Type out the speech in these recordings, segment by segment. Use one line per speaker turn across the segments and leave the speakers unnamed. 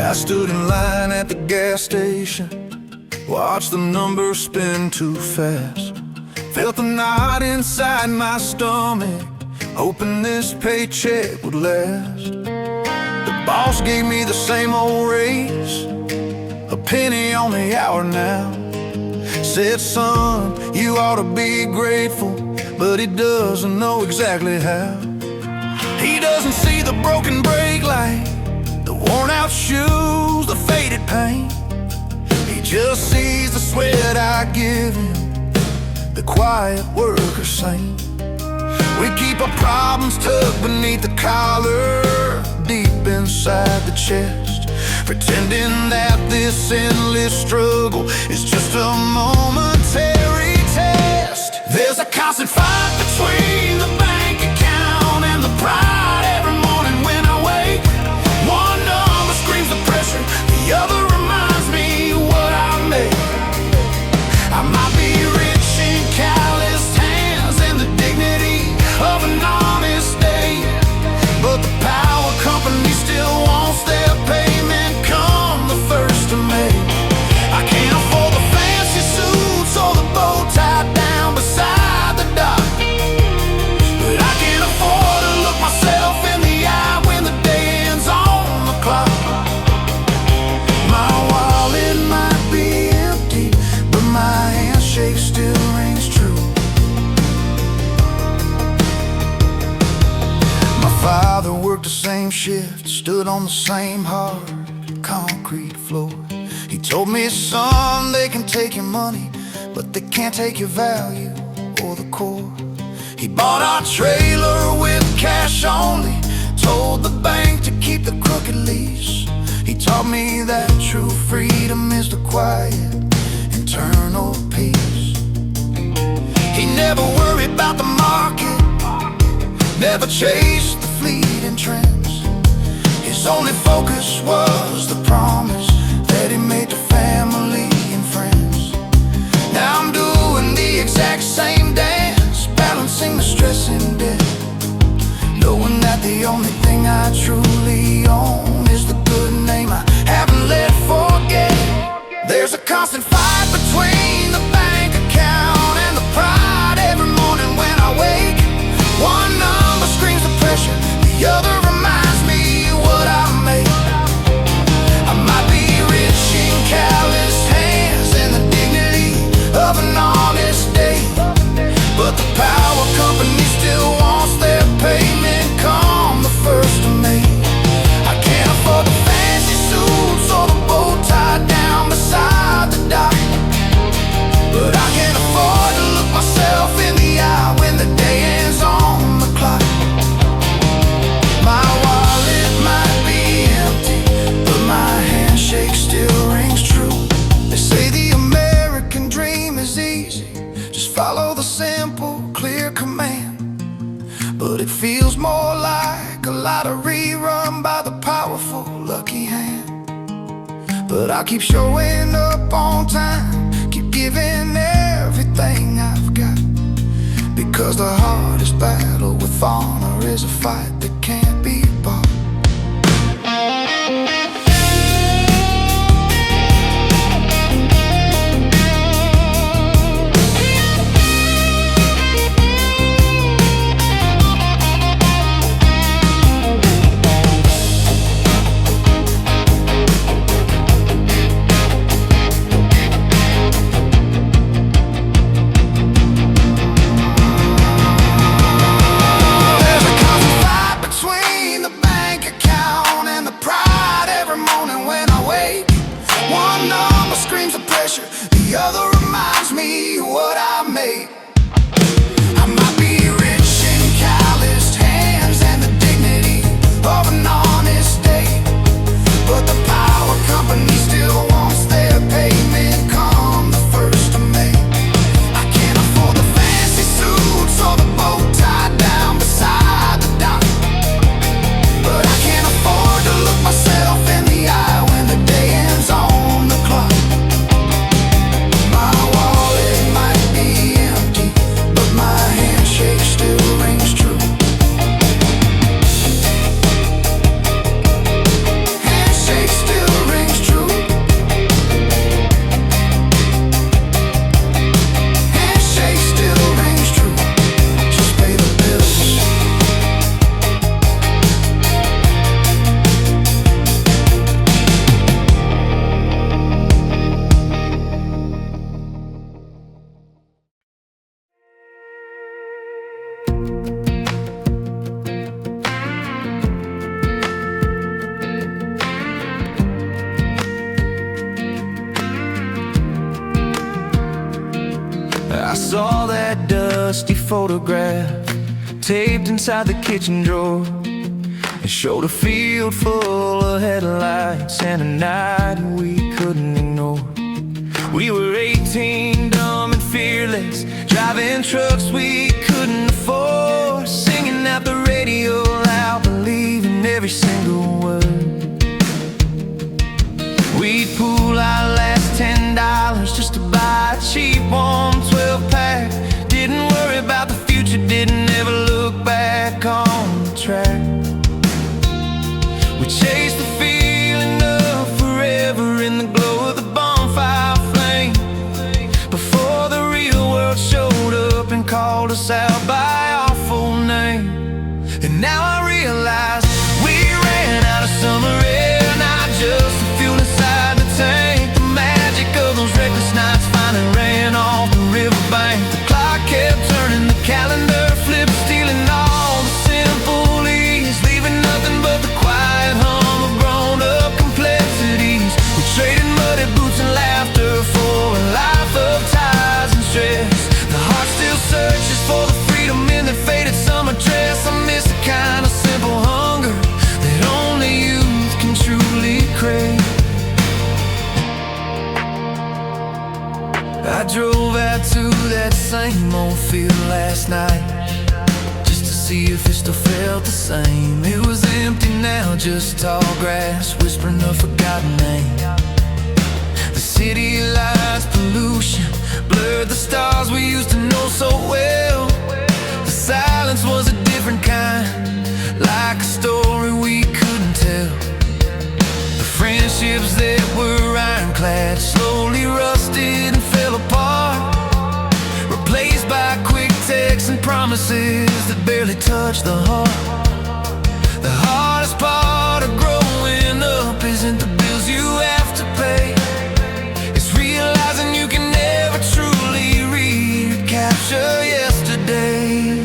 I stood in line at the gas station, watched the numbers spin too fast. Felt the knot inside my stomach, hoping this paycheck would last. The boss gave me the same old raise, a penny on the hour now. Said, son, you ought to be grateful, but he doesn't know exactly how. He doesn't see the broken brake light, the worn out shoes, the faded paint. He just sees the sweat I give him, the quiet worker saint. We keep our problems tucked beneath the collar, deep inside the chest, pretending that this endless struggle is just a momentary test. There's a constant fight between the bank account and the pride every morning when I wake. One number screams the pressure, the other reminds me what I make. I might be rich in calloused hands and the dignity of an honest day, but the power company still wants their payment come the 1st of May. I can't afford the fancy suits or the bow tied down beside the dock, but I can afford to look myself in the eye when the day ends on the clock. My wallet might be empty, but my handshake still rings true. My father worked the same shift, stood on the same hard concrete floor. He told me, son, they can take your money, but they can't take your value or the core. He bought our trailer with cash only, told the bank to keep the crooked lease. He taught me that true freedom is the quiet, internal peace. He never worried about the market, never chased the fleeting trends. His only focus was the promise that he made to family and friends. Now I'm doing the exact same dance, balancing the stress and debt, knowing that the only thing I truly own is the good name I haven't let forget. There's a constant fight between the bank account and the pride every morning when I wake. One number screams the pressure, the other reminds me what I make. I might be rich in calloused hands and the dignity of an honest day, but the power company still wants their payment come the 1st of May. I can't afford the fancy suits or the bow tied down beside the dock, but I can afford to look myself in the eye when the day ends on the clock. My wallet might be empty, but my handshake still rings true. They say the American dream is easy, just follow the simple, clear command, but it feels more like a lottery run by the powerful, lucky hand. But I keep showing up on time, keep giving everything I've got, because the hardest battle with honor is a fight that can't be bought. There's a constant fight between
saw that dusty photograph taped inside the kitchen drawer. It showed a field full of headlights and a night we couldn't ignore. We were 18, dumb and fearless, driving trucks we couldn't afford, singing at the radio loud, believing every single word. We'd pool our last $10 just to buy a cheap warm 12-pack. Didn't worry about the future, didn't ever look back on the track. We chased the feeling of forever in the glow of the bonfire flame, before the real world showed up and called us out by our full name. And now I realize we ran out of summer air, not just the fuel inside the tank. The magic of those reckless nights finally ran off the riverbank. The clock kept turning, the calendar flipped, stealing all the simple ease, leaving nothing but the quiet hum of grown-up complexities. We traded muddy boots and laughter for a life of ties and stress. The heart still searches for the freedom in that faded summer dress. I miss the kind of simple hunger that only youth can truly crave. I drove out to that same old field last night, just to see if it still felt the same. It was empty now, just tall grass whispering a forgotten name. The city lights, pollution blurred the stars we used to know so well. The silence was a different kind, like a story we couldn't tell. The friendships that were ironclad slowly rusted and fell apart, replaced by quick texts and promises that barely touch the heart. The hardest part of growing up isn't the bills you have to pay, it's realizing you can never truly recapture yesterday.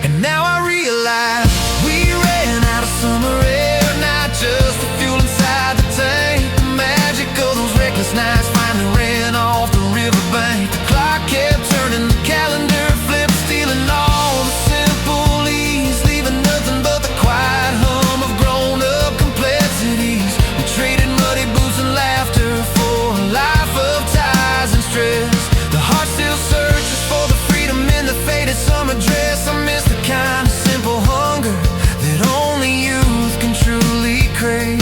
And now I realize we ran out of summer air, not just the fuel inside the tank. The magic of those reckless nights finally ran off the riverbank. The clock kept turning, the calendar flipped, stealing all the simple ease, leaving nothing but the quiet hum of grown-up complexities. We traded muddy boots and laughter for a life of ties and stress. The heart still searches for the freedom in the faded summer dress. I miss the kind of simple hunger that only youth can truly crave.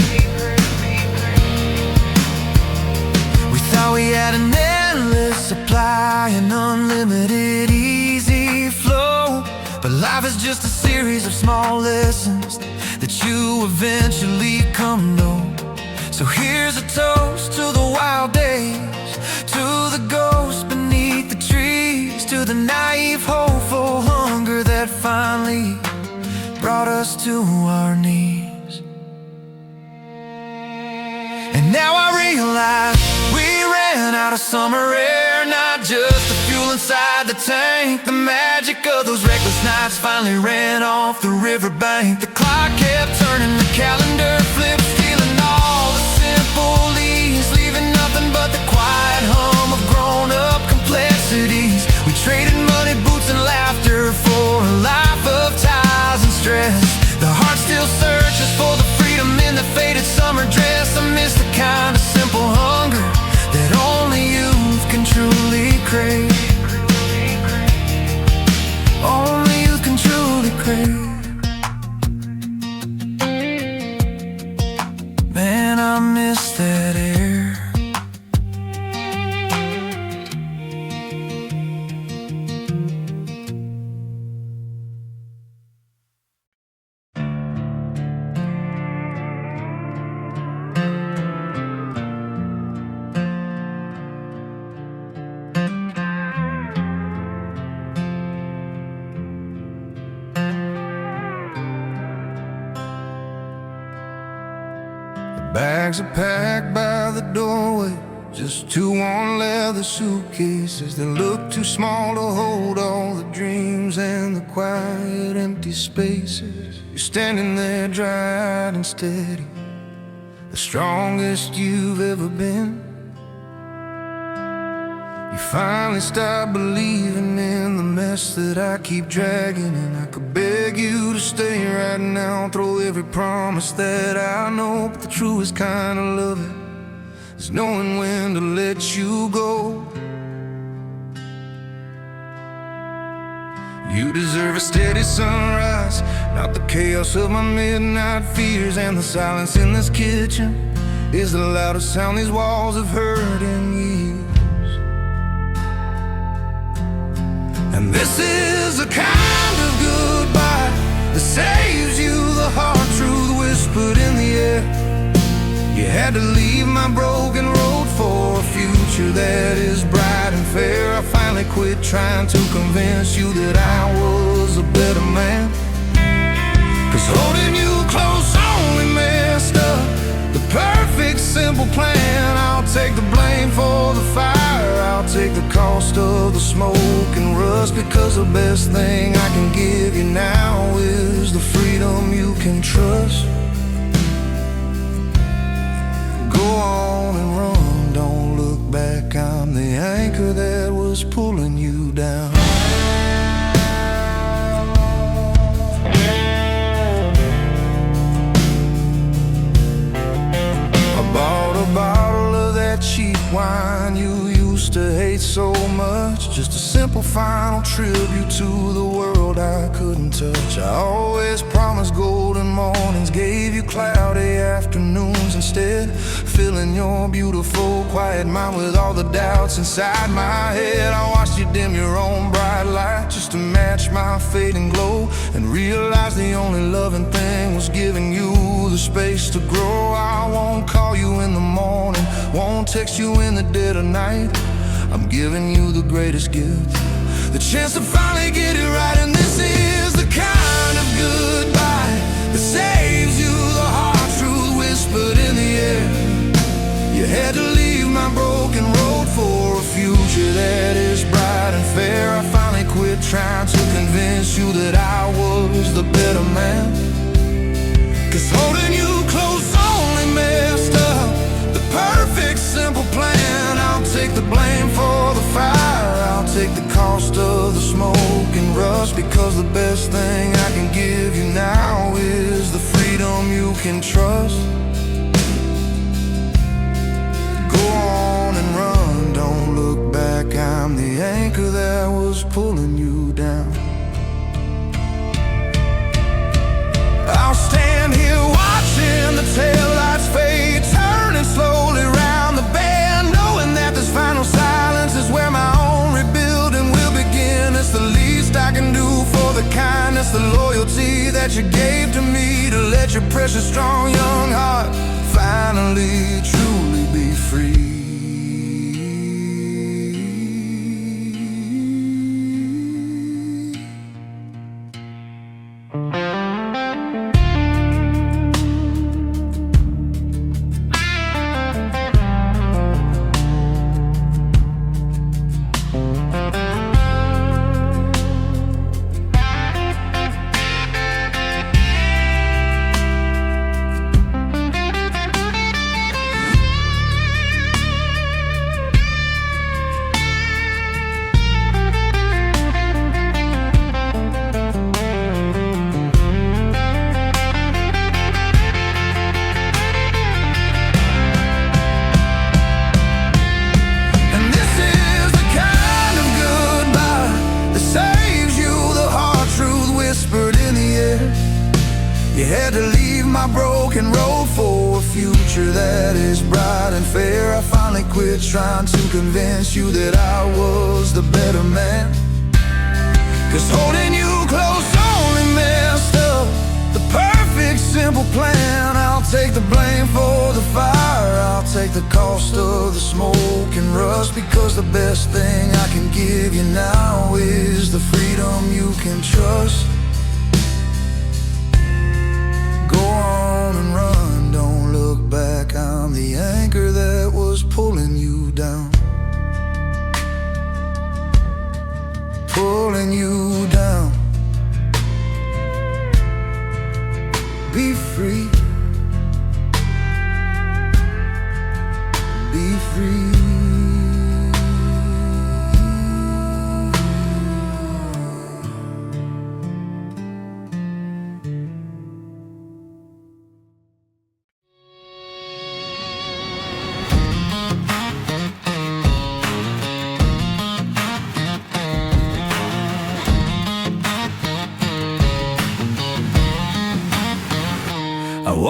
We thought we had an endless supply, an unlimited easy flow, but life is just a series of small lessons that you eventually come know. So here's a toast to the wild days, to the ghosts beneath the trees, to the naive, hopeful hunger that finally brought us to our knees. And now I realize we ran out of summer air, not just the fuel inside the tank. The magic of those reckless nights finally ran off the riverbank. The clock kept turning, the calendar flipped, stealing all the simple ease, leaving nothing but the quiet hum of grown-up complexities. We traded muddy boots and laughter for a life of ties and stress. The heart still searches for the freedom in the faded summer dress. I miss the kind of simple hunger that only youth can truly crave. Only youth can truly crave. Man, I miss that air.
Bags are packed by the doorway, just two worn leather suitcases that look too small to hold all the dreams and the quiet empty spaces. You're standing there dry-eyed and steady, the strongest you've ever been. You finally stopped believing in the mess that I keep dragging. And I could beg you to stay right now, throw every promise that I know. But the truest kind of loving is knowing when to let you go. You deserve a steady sunrise, not the chaos of my midnight fears. And the silence in this kitchen is the loudest sound these walls have heard in years. And this is the kind of goodbye that saves you the hard truth whispered in the air. You had to leave my broken road for a future that is bright and fair. I finally quit trying to convince you that I was a better man, 'cause holding you close only messed up the perfect simple plan. I'll take the blame for the fire, I'll take the cost of the smoke and rust, because the best thing I can give you now is the freedom you can trust. Go on and run, don't look back. I'm the anchor that was pulling you down. I bought a bottle of that cheap wine you used to hate so much, just a simple final tribute to the world I couldn't touch. I always promised golden mornings, gave you cloudy afternoons instead, filling your beautiful quiet mind with all the doubts inside my head. I watched you dim your own bright light just to match my fading glow, and realized the only loving thing was giving you the space to grow. I won't call you in the morning, won't text you in the dead of night. I'm giving you the greatest gift, the chance to finally get it right. And this is the kind of goodbye that saves you the hard truth whispered in the air. You had to leave my broken road for a future that is bright and fair. I finally quit trying to convince you that I was the better man, 'cause holding you close only messed up the perfect simple plan. I'll take the blame for the fire, I'll take the cost of the smoke and rust, because the best thing I can give you now is the freedom you can trust. Go on and run, don't look back. I'm the anchor that was pulling you down. I'll stand here watching the taillights fade, turning slowly round the bend, knowing that this final silence is where my own rebuilding will begin. It's the least I can do for the kindness, the loyalty that you gave to me, to let your precious strong young heart finally truly be free. You had to leave my broken road for a future that is bright and fair. I finally quit trying to convince you that I was the better man, 'cause holding you close only messed up the perfect simple plan. I'll take the blame for the fire, I'll take the cost of the smoke and rust, because the best thing I can give you now is the freedom you can trust. Go on and run, don't look back. I'm the anchor that was pulling you down, pulling you down. Be free, be free.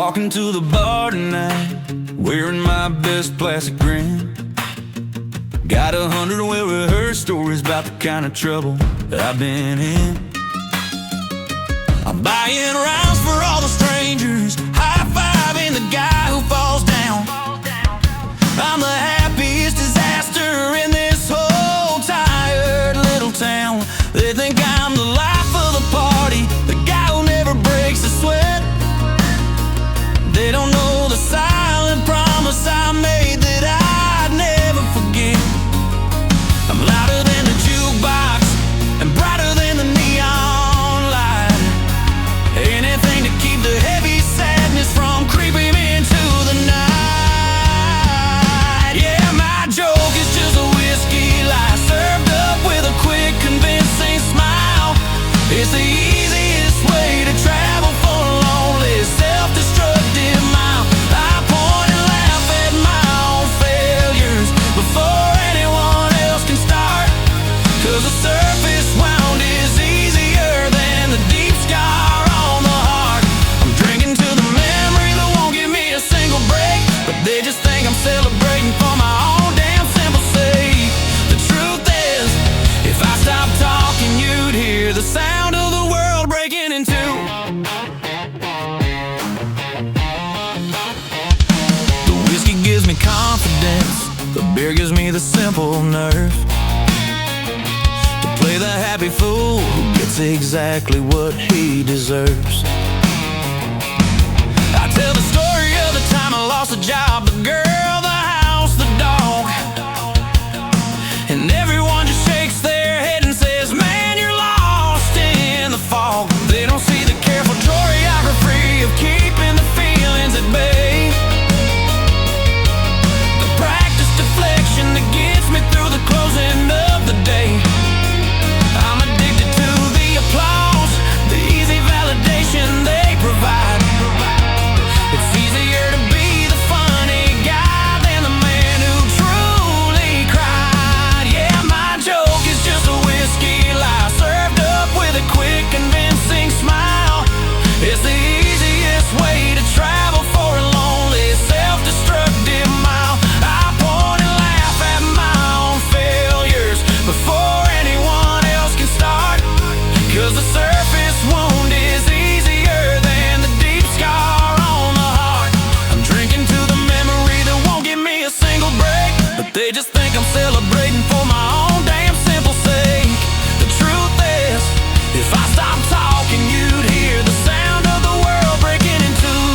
Walking to the bar tonight, wearing my best plastic grin. Got 100 well-rehearsed stories about the kind of trouble that I've been in. I'm buying rounds for all the strangers, high-fiving the guy who falls down. I'm the happiest disaster in this whole tired little town. They think I'm the life of the party, the guy who never breaks a sweat. They don't know the silent promise I made that I'd never forget. I'm louder than the jukebox and brighter than the neon light. Anything to keep the heavy sadness from creeping into the night. Yeah, my joke is just a whiskey lie served up with a quick, convincing smile. It's the easiest way to travel for a lonely, self-destructive mile. I point and laugh at my own failures before anyone else can start. 'Cause the surface wound is easier than the deep scar on the heart. I'm drinking to the memory that won't give me a single break, but they just think I'm celebrating for my own damn simple sake. The truth is, if I stopped talking, you'd hear the sound of the world breaking in two. The whiskey gives me confidence, the beer gives me the simple nerve to play the happy fool who gets exactly what he deserves. I tell the story of the time I lost a job, the girl, the house, the dog, and everyone just shakes their head and says, man, you're lost in the fog. They don't see the careful choreography of keeping the feelings at bay, the practice deflection that gets me through the closing of the day. I'm addicted to the applause, the easy validation they provide. It's easier to be the funny guy than the man who truly cried. Yeah, my joke is just a whiskey lie served up with a quick, convincing smile. It's the easiest way to travel for a lonely, self-destructive mile. I point and laugh at my own failures before anyone else can start. 'Cause the surface wound is easier than the deep scar on the heart. I'm drinking to the memory that won't give me a single break, but they just think I'm celebrating for my own damn simple sake. The truth is, if I stopped talking, you'd hear the sound of the world breaking in two.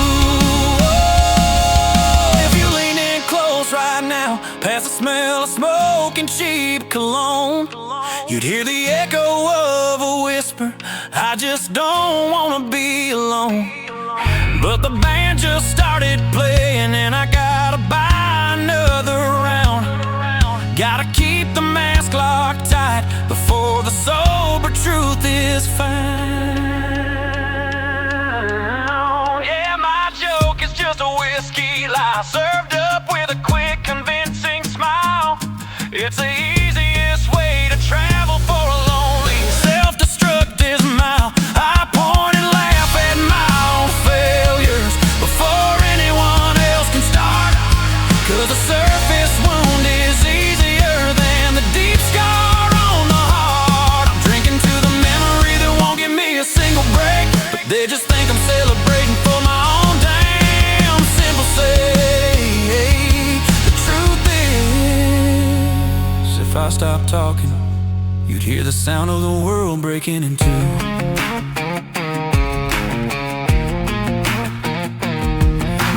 Oh, if you lean in close right now, past the smell of smoke and cheap cologne, you'd hear the echo of a whisper, I just don't wanna be alone. But the band just started playing and I gotta buy another round. Gotta keep the mask locked tight before the sober truth is found. Yeah, my joke is just a whiskey lie served up with a quick, convincing smile. It's the easiest way to travel for a lonely, self-destructive mile. I point and laugh at my own failures before anyone else can start. 'Cause the surface wound is easier than the deep scar on the heart. I'm drinking to the memory that won't give me a single break, but they just think I'm celebrating for my own damn simple sake. The truth is, if I stopped talking, you'd hear the sound of the world breaking in two.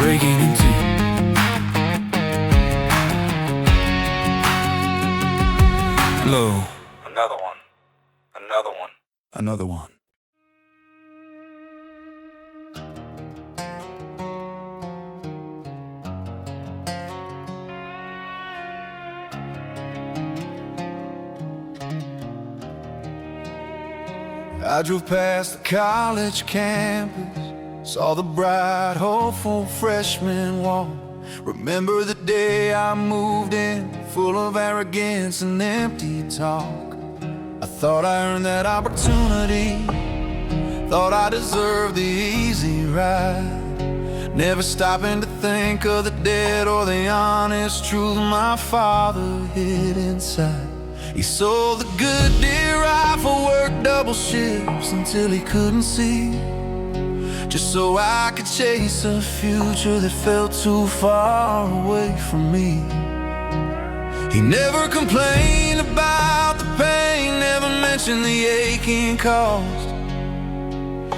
Breaking in two. Low. Another one. Another one. Another one.
I drove past the college campus, saw the bright, hopeful freshman wall. Remember the day I moved in, full of arrogance and empty talk. I thought I earned that opportunity, thought I deserved the easy ride. never stopping to think of the dead or the honest truth my father hid inside. He sold the good deer rifle, worked double shifts until he couldn't see, just so I could chase a future that felt too far away from me. He never complained about the pain, never mentioned the aching cost.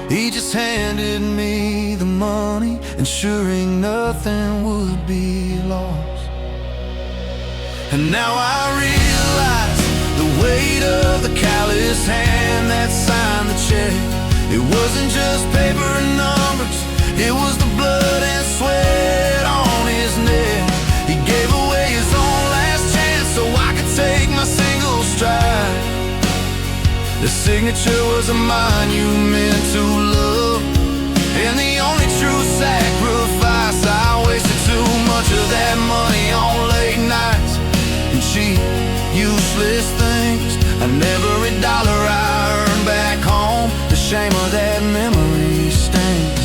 He just handed me the money, ensuring nothing would be lost. And now I realize the weight of the calloused hand that signed the check. It wasn't just paper and numbers, it was the blood and sweat on his neck. He gave away his own last chance so I could take my single stride. The signature was a monument to love, and the only true sacrifice. I wasted too much of that money on late nights and cheap, useless things. And every dollar I earned back home, the shame of that memory stings.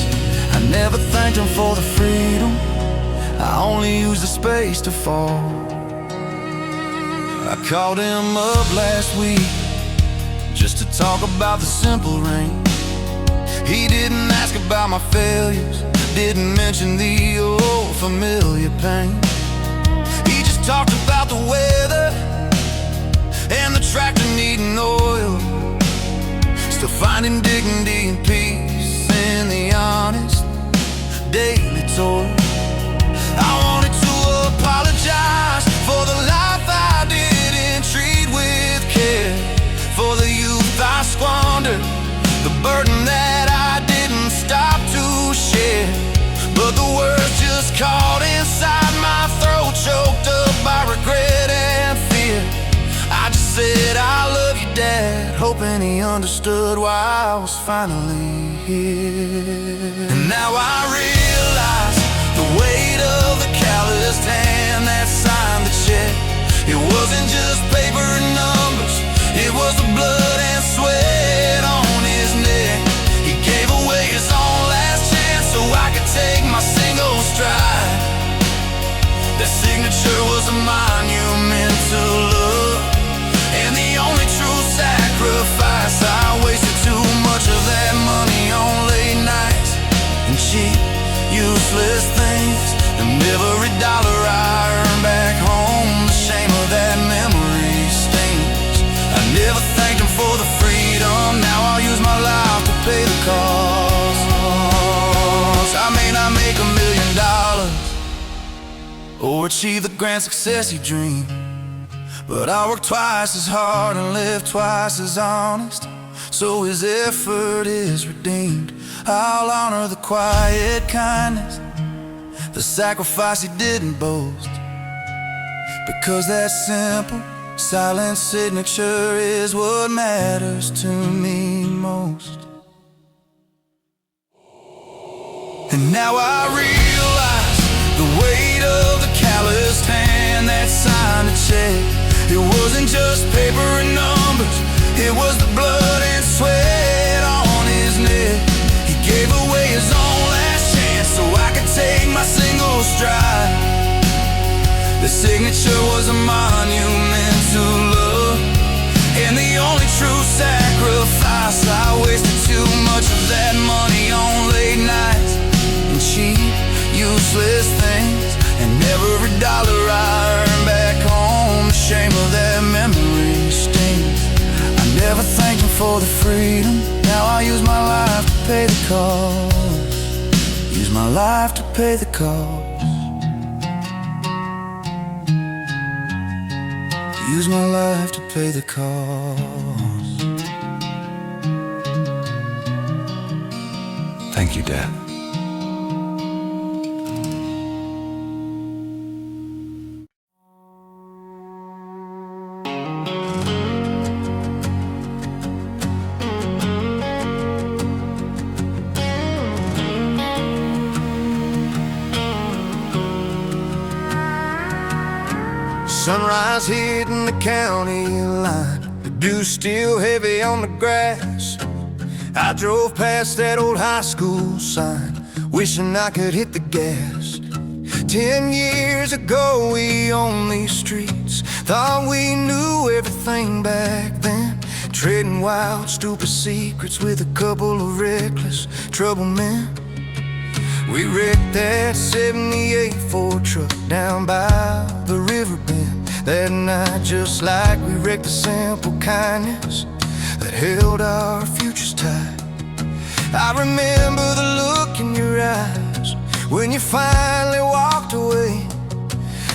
I never thanked him for the freedom, I only used the space to fall. I called him up last week just to talk about the simple rain. He didn't ask about my failures, didn't mention the old familiar pain. He just talked about the weather and the tractor needing oil, still finding dignity and peace in the honest daily toil. I wanted to apologize for the life I didn't treat with care, for the youth I squandered, the burden that I didn't stop to share. But the words just caught inside my throat, choked up by regret and fear. I just said, I love you, Dad, hoping he understood why I was finally here. And now I realize the weight of the calloused hand that signed the check. It wasn't just paper and numbers, it was the blood and sweat on his neck. He gave away his own last chance so I could take my single stride. That signature was a monument to love, and the only true sacrifice. I wasted too much of that money on late nights and cheap, useless things. And every dollar I earned back home, the shame of that memory stings. I never thanked him for the freedom, now I'll use my life to pay the cost. I may not make $1 million or achieve the grand success he dreamed, but I work twice as hard and live twice as honest, so his effort is redeemed. I'll honor the quiet kindness, the sacrifice he didn't boast, because that simple, silent signature is what matters to me most. And now I realize the weight of the calloused hand that signed a check. It wasn't just paper and numbers, it was the blood and sweat on his neck. He gave away his own last chance so I could take my single stride. The signature was a monument to love, and the only true sacrifice. I wasted too much of that money on late nights and cheap, useless things. And every dollar I earned back home, the shame of that memory stings. I never thanked him for the freedom, now I use my life to pay the cost. Use my life to pay the cost. Use my life to pay the cost. Thank you, Dad. Sunrise hitting the county line, the dew still heavy on the grass. I drove past that old high school sign, wishing I could hit the gas. 10 years ago we owned these streets, thought we knew everything back then, trading wild, stupid secrets with a couple of reckless trouble men. We wrecked that 78 Ford truck down by the river bend that night, just like we wrecked the simple kindness that held our futures tight. I remember the look in your eyes when you finally walked away,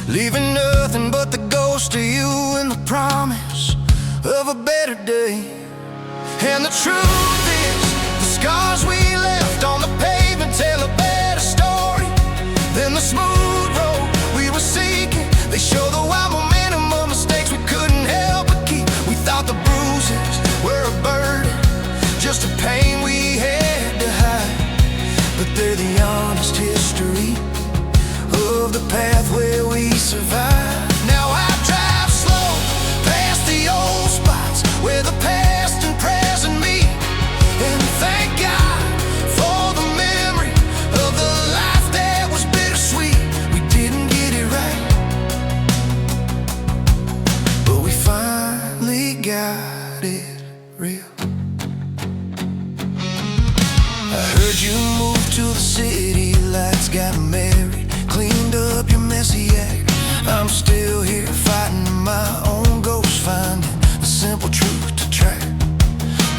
leaving nothing but the ghost of you and the promise of a better day. And the truth is, the scars we left on the pavement tell a better story than the smooth road we were seeking. They show the wild momentum of mistakes we couldn't help but keep. We thought the bruises were a burden, just a pain we had to hide, but they're the honest history of the path where we survived. Now I drive slow past the old spots where the past and present meet, and thank God for the memory of the life that was bittersweet. We didn't get it right, but we finally got it real. I heard you moved to the city lights, got married, cleaned up your messy act. I'm still here fighting my own ghost, finding the simple truth to track.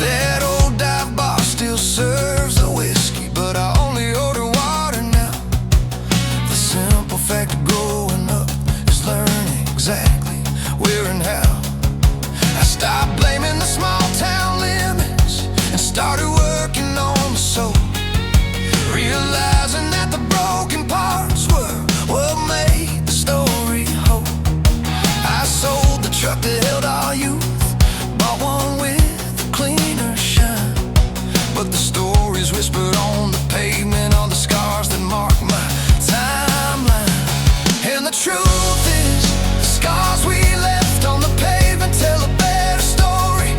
That old dive bar still serves the whiskey, but I only order water now. The simple fact of growing up is learning exactly where and how. I stopped blaming the small town limits and started working on the soul, realizing that the broken parts were what made the story whole. I sold the truck that held our youth, bought one with a cleaner shine, but the stories whispered on the pavement are the scars that mark my timeline. And the truth is, the scars we left on the pavement tell a better story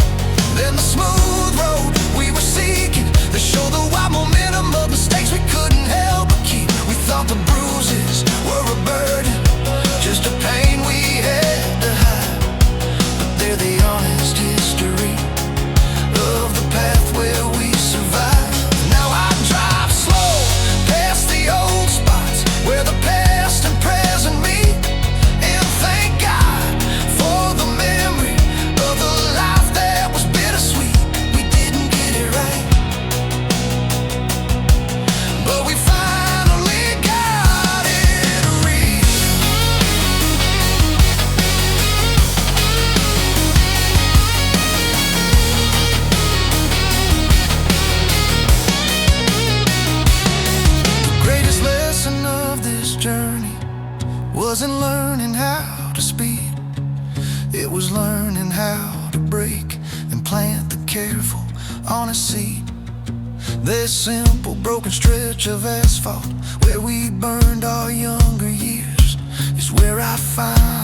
than the smooth road we were seeking. They show the wild momentum of mistakes we couldn't help but keep. We thought the bruises were a burden, just a pain we had to hide, but they're the honest history of the path where we survived. Now I drive slow past the old spots where the past and present meet, and thank God for the memory of the life that was bittersweet. We didn't get it right, but we finally got it real. The greatest lesson of this journey wasn't learning how to speed, it was learning how to break and plant the careful, honest seed. This simple broken stretch of asphalt where we burned our younger years is where I find